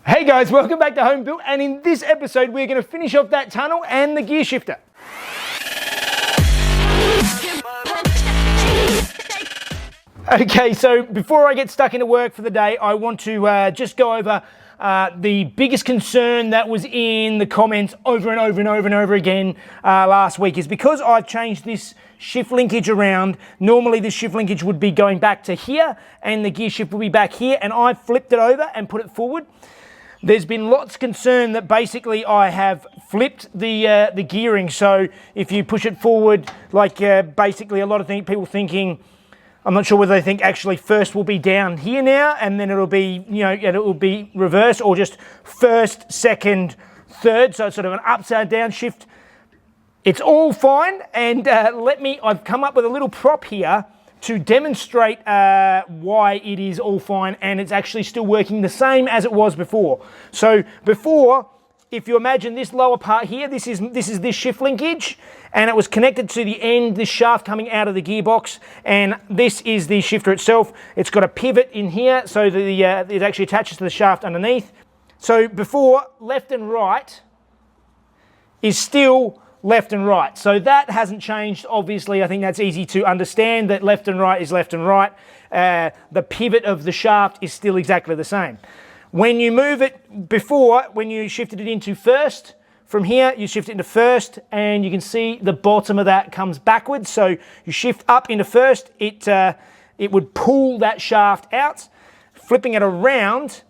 Hey guys, welcome back to Home Built, and in this episode we're going to finish off that tunnel and the gear shifter. Okay, so before I get stuck into work for the day, I want to just go over the biggest concern that was in the comments over and over and over and over again last week is because I've changed this shift linkage around. Normally this shift linkage would be going back to here and the gear shift will be back here, and I flipped it over and put it forward. There's been lots of concern that basically I have flipped the gearing. So if you push it forward, like basically a lot of people thinking, I'm not sure whether they think actually first will be down here now and then it'll be, it will be reversed, or just first, second, third. So it's sort of an upside down shift. It's all fine. And I've come up with a little prop here to demonstrate why it is all fine and it's actually still working the same as it was before. So before, if you imagine this lower part here, this is this shift linkage, and it was connected to the end, this shaft coming out of the gearbox, and this is the shifter itself. It's got a pivot in here so that it actually attaches to the shaft underneath. So before, left and right is still left and right. So that hasn't changed, obviously. I think that's easy to understand, that left and right is left and right. The pivot of the shaft is still exactly the same. When you move it before, when you shifted it into first, from here you shift it into first, and you can see the bottom of that comes backwards. So you shift up into first, it would pull that shaft out. Flipping it around,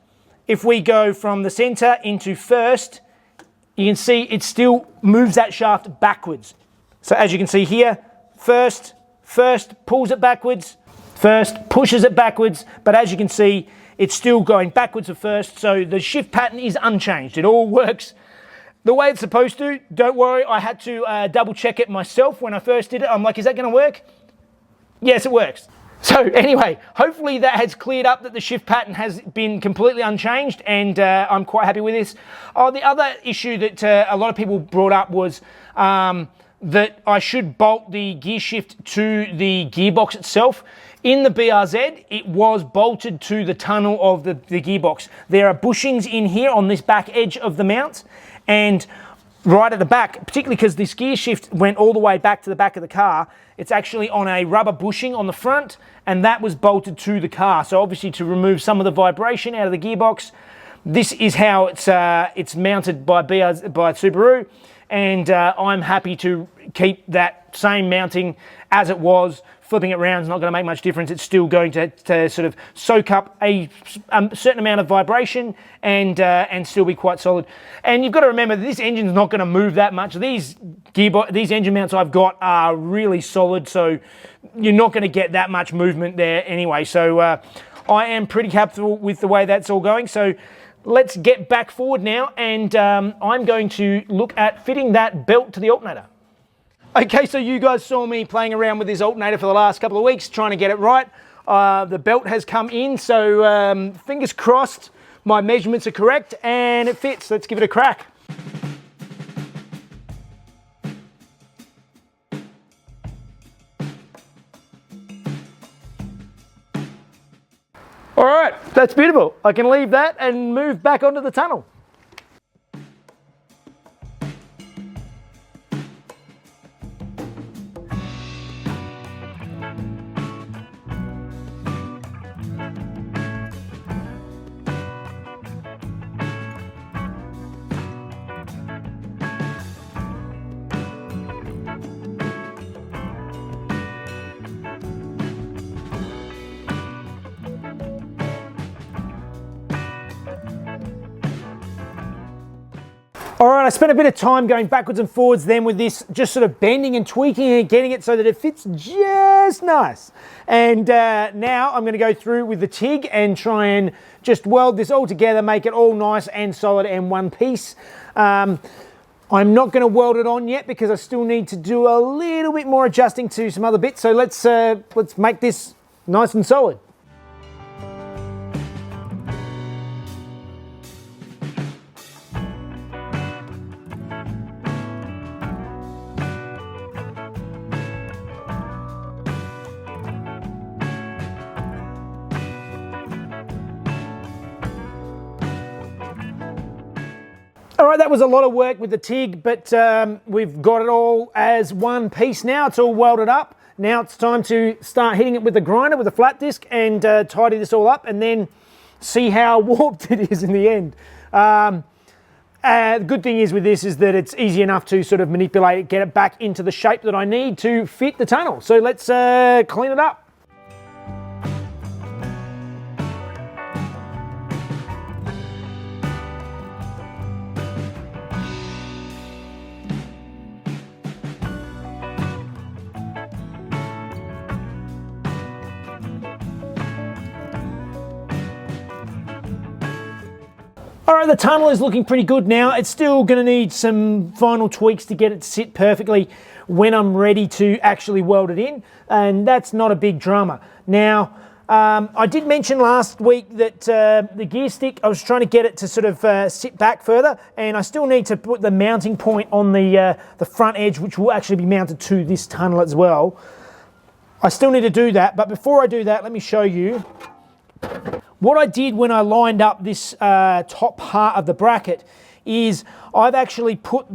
if we go from the center into first, you can see it still moves that shaft backwards. So as you can see here, first pulls it backwards, first pushes it backwards, but as you can see, it's still going backwards to first, so the shift pattern is unchanged. It all works the way it's supposed to. Don't worry, I had to double check it myself when I first did it. I'm like, is that gonna work? Yes, it works. So anyway, hopefully that has cleared up that the shift pattern has been completely unchanged, and I'm quite happy with this. Oh, the other issue that a lot of people brought up was that I should bolt the gear shift to the gearbox itself. In the BRZ, it was bolted to the tunnel of the gearbox. There are bushings in here on this back edge of the mount, and right at the back, particularly because this gear shift went all the way back to the back of the car, it's actually on a rubber bushing on the front, and that was bolted to the car. So obviously to remove some of the vibration out of the gearbox, this is how it's mounted by Subaru, and I'm happy to keep that same mounting as it was. Flipping it around is not going to make much difference. It's still going to sort of soak up a certain amount of vibration and still be quite solid. And you've got to remember that this engine's not going to move that much. These engine mounts I've got are really solid, so you're not going to get that much movement there anyway. So I am pretty happy with the way that's all going. So let's get back forward now, and I'm going to look at fitting that belt to the alternator. Okay, so you guys saw me playing around with this alternator for the last couple of weeks, trying to get it right. The belt has come in, so fingers crossed my measurements are correct and it fits. Let's give it a crack. All right, that's beautiful. I can leave that and move back onto the tunnel. All right, I spent a bit of time going backwards and forwards then with this, just sort of bending and tweaking and getting it so that it fits just nice. And now I'm going to go through with the TIG and try and just weld this all together, make it all nice and solid and one piece. I'm not going to weld it on yet because I still need to do a little bit more adjusting to some other bits. So let's make this nice and solid. All right, that was a lot of work with the TIG, but we've got it all as one piece now. It's all welded up. Now it's time to start hitting it with the grinder, with a flat disc, and tidy this all up, and then see how warped it is in the end. The good thing is with this is that it's easy enough to sort of manipulate it, get it back into the shape that I need to fit the tunnel. So let's clean it up. All right, the tunnel is looking pretty good now. It's still going to need some final tweaks to get it to sit perfectly when I'm ready to actually weld it in, and that's not a big drama. Now, I did mention last week that the gear stick, I was trying to get it to sort of sit back further, and I still need to put the mounting point on the front edge, which will actually be mounted to this tunnel as well. I still need to do that, but before I do that, let me show you what I did when I lined up this top part of the bracket. Is I've actually put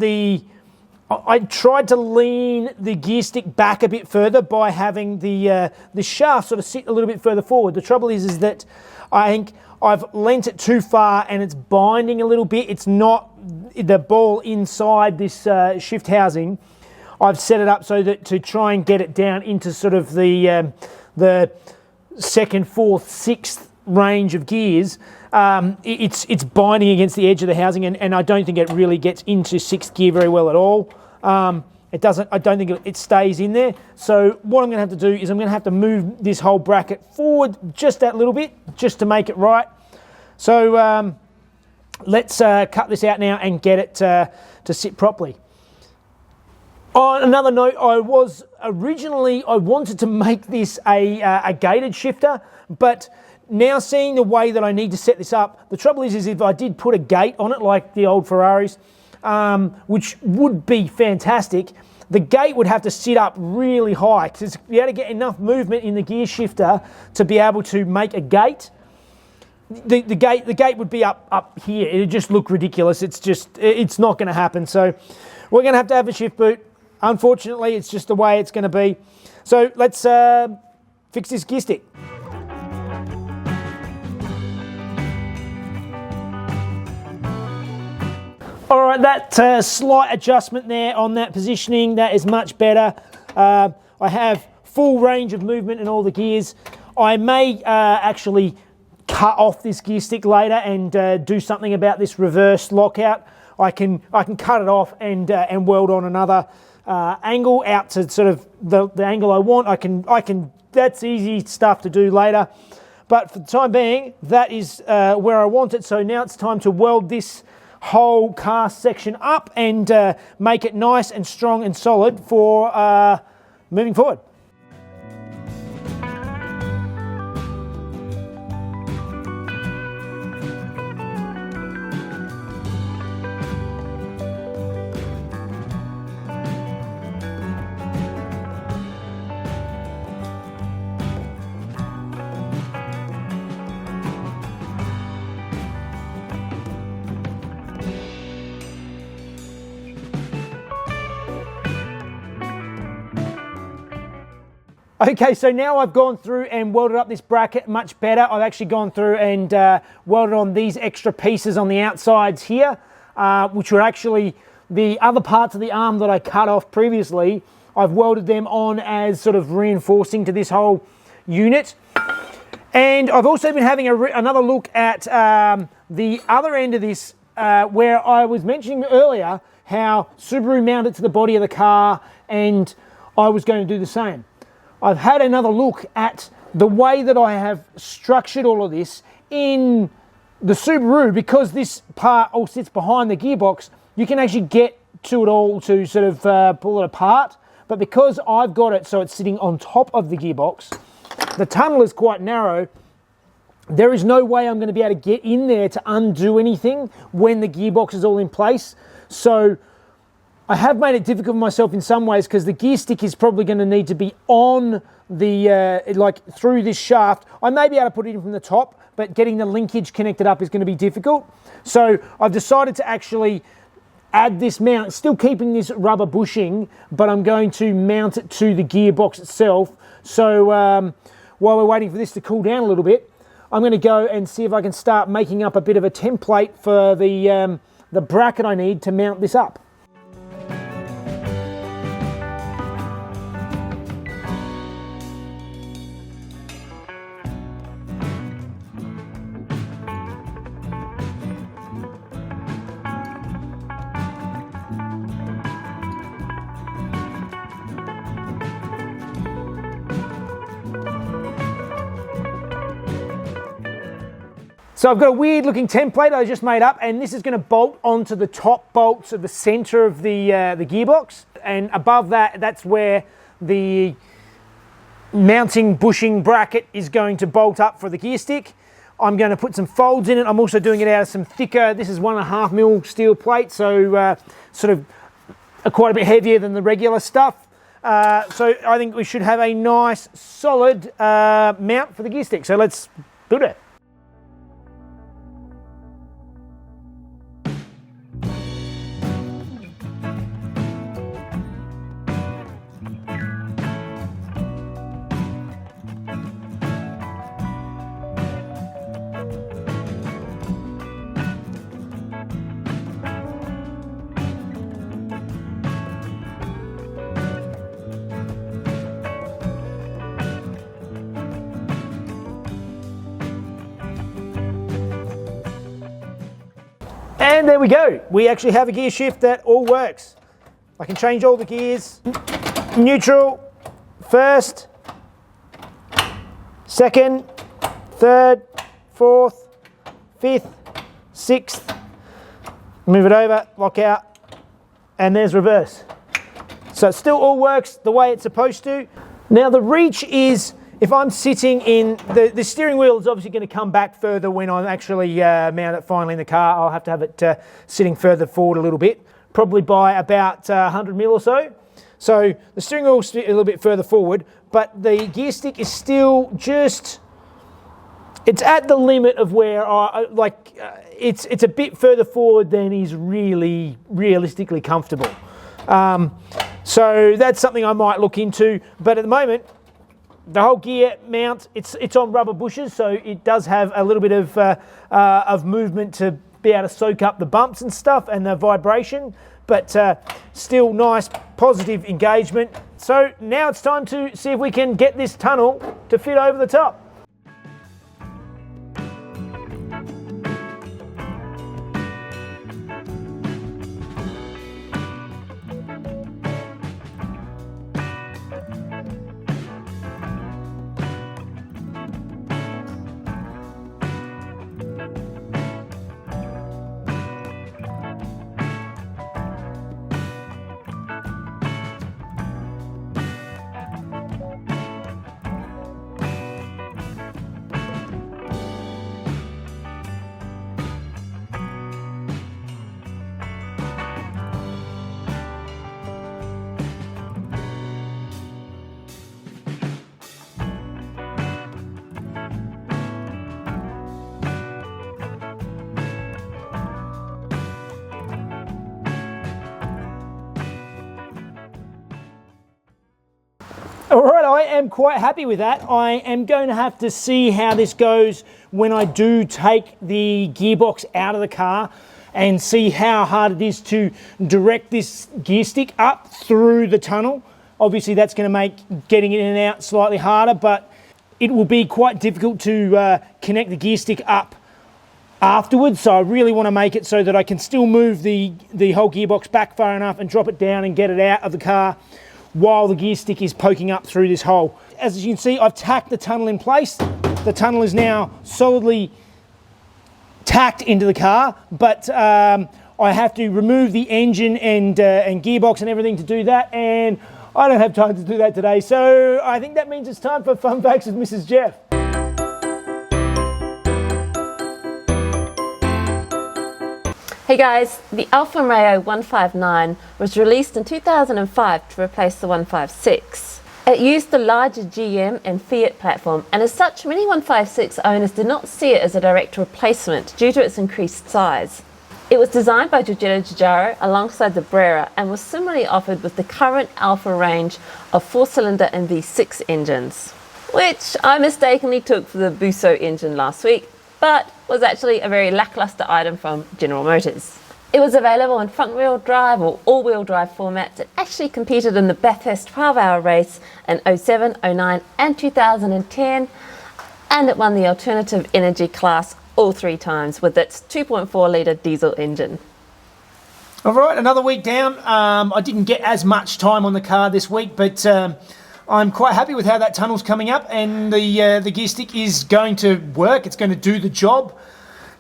I tried to lean the gear stick back a bit further by having the shaft sort of sit a little bit further forward. The trouble is that I think I've lent it too far and it's binding a little bit. It's not the ball inside this shift housing. I've set it up so that to try and get it down into sort of the second, fourth, sixth range of gears. It's binding against the edge of the housing, and I don't think it really gets into sixth gear very well at all. I don't think it stays in there. So what I'm going to have to do is I'm going to have to move this whole bracket forward just that little bit, just to make it right. So let's cut this out now and get it to sit properly. On another note, I wanted to make this a gated shifter, but now seeing the way that I need to set this up, the trouble is if I did put a gate on it like the old Ferraris, which would be fantastic, the gate would have to sit up really high because you had to get enough movement in the gear shifter to be able to make a gate. The gate would be up here. It'd just look ridiculous. It's not going to happen. So we're going to have a shift boot. Unfortunately, it's just the way it's going to be. So let's fix this gear stick. All right, that slight adjustment there on that positioning, that is much better. I have full range of movement in all the gears. I may actually cut off this gear stick later and do something about this reverse lockout. I can cut it off and weld on another angle out to sort of the angle I want. I can. That's easy stuff to do later. But for the time being, that is where I want it. So now it's time to weld this whole cast section up and make it nice and strong and solid for moving forward. Okay, so now I've gone through and welded up this bracket much better. I've actually gone through and welded on these extra pieces on the outsides here, which were actually the other parts of the arm that I cut off previously. I've welded them on as sort of reinforcing to this whole unit. And I've also been having another look at the other end of this, where I was mentioning earlier how Subaru mounted to the body of the car, and I was going to do the same. I've had another look at the way that I have structured all of this in the Subaru. Because this part all sits behind the gearbox, you can actually get to it all to sort of pull it apart. But because I've got it so it's sitting on top of the gearbox, the tunnel is quite narrow. There is no way I'm going to be able to get in there to undo anything when the gearbox is all in place. So I have made it difficult for myself in some ways, because the gear stick is probably going to need to be on the, like through this shaft. I may be able to put it in from the top, but getting the linkage connected up is going to be difficult. So I've decided to actually add this mount, still keeping this rubber bushing, but I'm going to mount it to the gearbox itself. So while we're waiting for this to cool down a little bit, I'm going to go and see if I can start making up a bit of a template for the bracket I need to mount this up. So I've got a weird looking template I just made up, and this is going to bolt onto the top bolts of the center of the gearbox, and above that, that's where the mounting bushing bracket is going to bolt up for the gear stick. I'm going to put some folds in it. I'm also doing it out of some thicker, this is 1.5 mil steel plate, so sort of quite a bit heavier than the regular stuff. So I think we should have a nice solid mount for the gear stick. So let's build it. And there we go. We actually have a gear shift that all works. I can change all the gears. Neutral, first, second, third, fourth, fifth, sixth. Move it over, lock out, and there's reverse. So it still all works the way it's supposed to. Now the reach is, if I'm sitting in, the steering wheel is obviously going to come back further when I actually mount it finally in the car. I'll have to have it sitting further forward a little bit, probably by about 100 mil or so. So the steering wheel is a little bit further forward, but the gear stick is still just, it's at the limit of where it's a bit further forward than is really realistically comfortable. So that's something I might look into, but at the moment, the whole gear mount, it's on rubber bushes, so it does have a little bit of movement to be able to soak up the bumps and stuff and the vibration, but still nice positive engagement. So now it's time to see if we can get this tunnel to fit over the top. All right, I am quite happy with that. I am going to have to see how this goes when I do take the gearbox out of the car and see how hard it is to direct this gear stick up through the tunnel. Obviously, that's going to make getting in and out slightly harder, but it will be quite difficult to connect the gear stick up afterwards. So I really want to make it so that I can still move the whole gearbox back far enough and drop it down and get it out of the car while the gear stick is poking up through this hole. As you can see, I've tacked the tunnel in place. The tunnel is now solidly tacked into the car, but I have to remove the engine and gearbox and everything to do that, and I don't have time to do that today. So I think that means it's time for Fun Facts with Mrs. Jeff. Hey guys, the Alfarrari 159 was released in 2005 to replace the 156. It used the larger GM and Fiat platform, and as such, many 156 owners did not see it as a direct replacement due to its increased size. It was designed by Giugiaro Giugiaro alongside the Brera and was similarly offered with the current Alfa range of 4-cylinder and V6 engines, which I mistakenly took for the Busso engine last week, but was actually a very lackluster item from General Motors. It was available in front-wheel drive or all-wheel drive formats. It actually competed in the Bathurst 12-hour race in 07, 09 and 2010, and it won the alternative energy class all 3 times with its 2.4 litre diesel engine. All right, another week down. I didn't get as much time on the car this week, but I'm quite happy with how that tunnel's coming up, and the gear stick is going to work. It's going to do the job.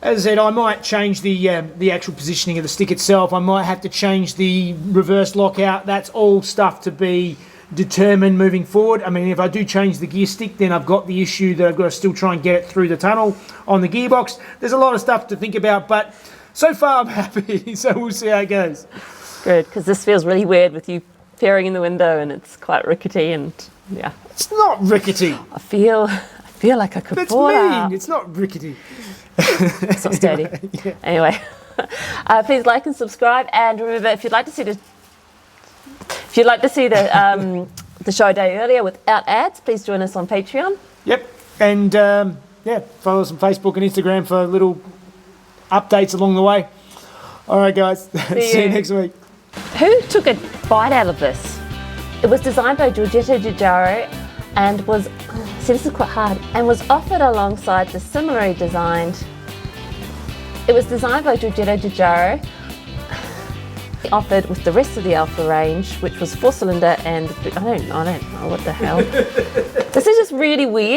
As I said, I might change the actual positioning of the stick itself. I might have to change the reverse lockout. That's all stuff to be determined moving forward. I mean, if I do change the gear stick, then I've got the issue that I've got to still try and get it through the tunnel on the gearbox. There's a lot of stuff to think about, but so far I'm happy, so we'll see how it goes. Good, because this feels really weird with you peering in the window and it's quite rickety and yeah. It's not rickety. I feel like I could That's fall mean. out. It's not rickety. It's not sturdy. Yeah. Anyway, please like and subscribe, and remember, if you'd like to see the the show a day earlier without ads, please join us on Patreon. Yep, and follow us on Facebook and Instagram for little updates along the way. All right, guys. See you next week. Who took a bite out of this? It was designed by Giugiaro Giugiaro and was, see, this is quite hard, and was offered alongside the similarly designed. It was designed by Giugiaro Giugiaro, offered with the rest of the Alfa range, which was 4-cylinder and I don't know what the hell. This is just really weird.